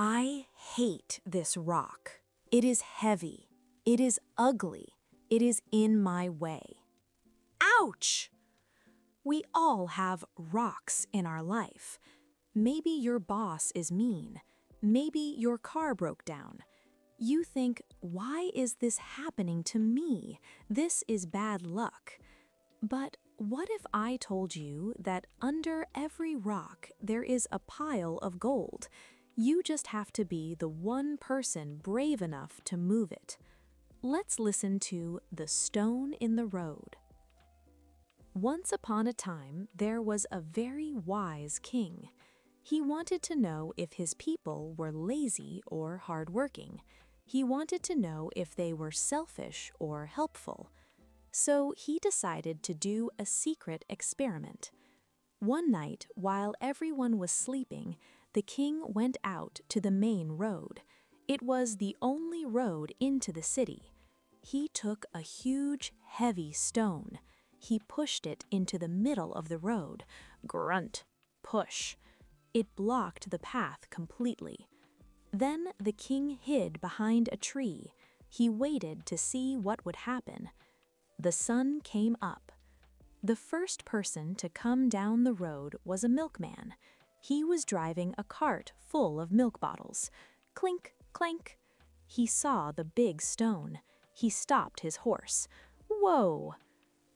I hate this rock. It is heavy. It is ugly. It is in my way. Ouch! We all have rocks in our life. Maybe your boss is mean. Maybe your car broke down. You think, why is this happening to me? This is bad luck. But what if I told you that under every rock there is a pile of gold? You just have to be the one person brave enough to move it. Let's listen to The Stone in the Road. Once upon a time, there was a very wise king. He wanted to know if his people were lazy or hardworking. He wanted to know if they were selfish or helpful. So he decided to do a secret experiment. One night, while everyone was sleeping, the king went out to the main road. It was the only road into the city. He took a huge, heavy stone. He pushed it into the middle of the road. Grunt, push. It blocked the path completely. Then the king hid behind a tree. He waited to see what would happen. The sun came up. The first person to come down the road was a milkman. He was driving a cart full of milk bottles. Clink, clank. He saw the big stone. He stopped his horse. Whoa!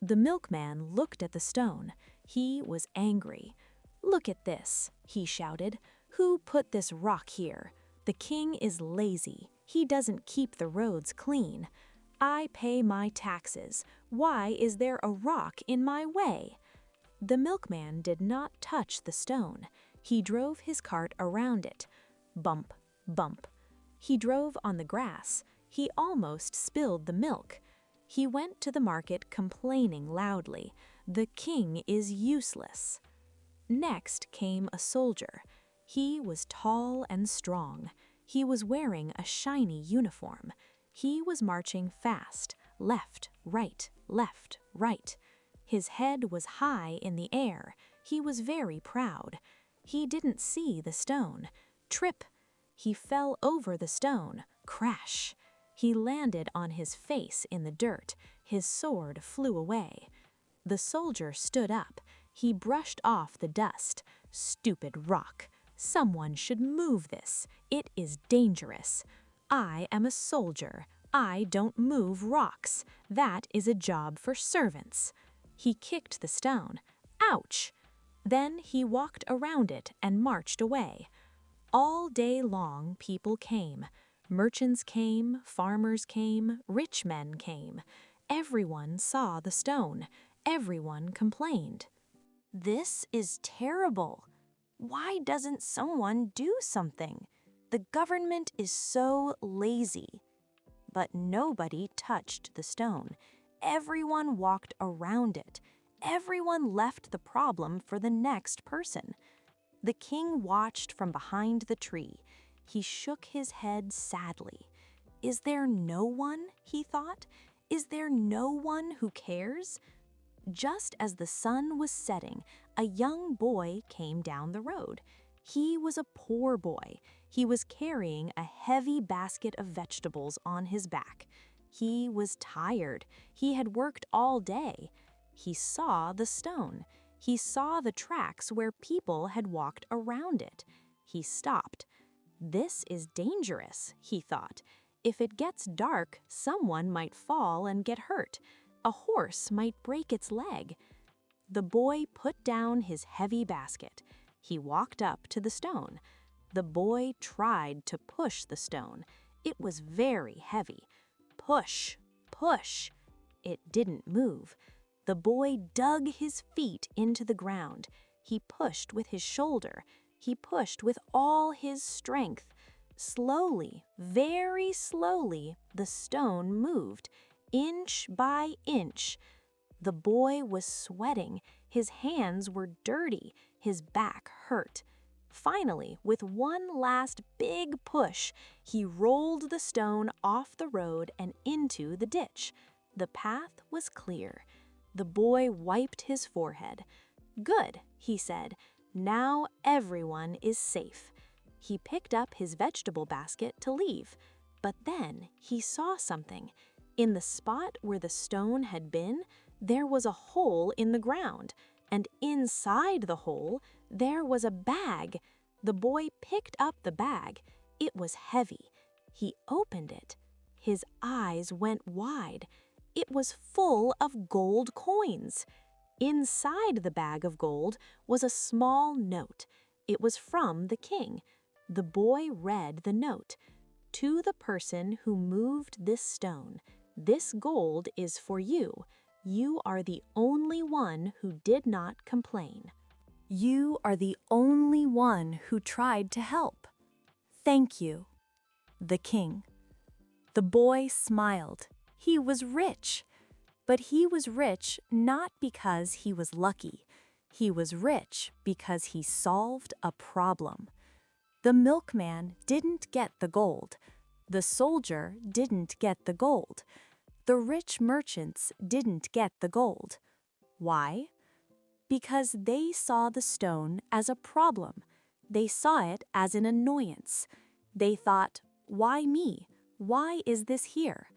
The milkman looked at the stone. He was angry. "Look at this," he shouted. "Who put this rock here? The king is lazy. He doesn't keep the roads clean. I pay my taxes. Why is there a rock in my way?" The milkman did not touch the stone. He drove his cart around it. Bump, bump. He drove on the grass. He almost spilled the milk. He went to the market complaining loudly, "The king is useless." Next came a soldier. He was tall and strong. He was wearing a shiny uniform. He was marching fast, left, right, left, right. His head was high in the air. He was very proud. He didn't see the stone. Trip! He fell over the stone. Crash! He landed on his face in the dirt. His sword flew away. The soldier stood up. He brushed off the dust. "Stupid rock! Someone should move this. It is dangerous. I am a soldier. I don't move rocks. That is a job for servants." He kicked the stone. Ouch! Then he walked around it and marched away. All day long people came. Merchants came, farmers came, rich men came. Everyone saw the stone. Everyone complained. "This is terrible. Why doesn't someone do something? The government is so lazy." But nobody touched the stone. Everyone walked around it. Everyone left the problem for the next person. The king watched from behind the tree. He shook his head sadly. "Is there no one?" he thought. "Is there no one who cares?" Just as the sun was setting, a young boy came down the road. He was a poor boy. He was carrying a heavy basket of vegetables on his back. He was tired. He had worked all day. He saw the stone. He saw the tracks where people had walked around it. He stopped. "This is dangerous," he thought. "If it gets dark, someone might fall and get hurt. A horse might break its leg." The boy put down his heavy basket. He walked up to the stone. The boy tried to push the stone. It was very heavy. Push, push. It didn't move. The boy dug his feet into the ground. He pushed with his shoulder. He pushed with all his strength. Slowly, very slowly, the stone moved, inch by inch. The boy was sweating. His hands were dirty. His back hurt. Finally, with one last big push, he rolled the stone off the road and into the ditch. The path was clear. The boy wiped his forehead. "Good," he said. "Now everyone is safe." He picked up his vegetable basket to leave, but then he saw something. In the spot where the stone had been, there was a hole in the ground, and inside the hole, there was a bag. The boy picked up the bag. It was heavy. He opened it. His eyes went wide. It was full of gold coins. Inside the bag of gold was a small note. It was from the king. The boy read the note. "To the person who moved this stone, this gold is for you. You are the only one who did not complain. You are the only one who tried to help. Thank you." The king. The boy smiled. He was rich. But he was rich not because he was lucky. He was rich because he solved a problem. The milkman didn't get the gold. The soldier didn't get the gold. The rich merchants didn't get the gold. Why? Because they saw the stone as a problem. They saw it as an annoyance. They thought, "Why me? Why is this here?"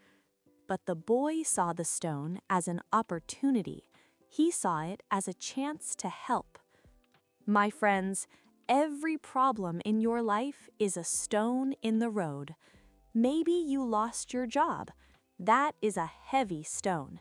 But the boy saw the stone as an opportunity. He saw it as a chance to help. My friends, every problem in your life is a stone in the road. Maybe you lost your job. That is a heavy stone.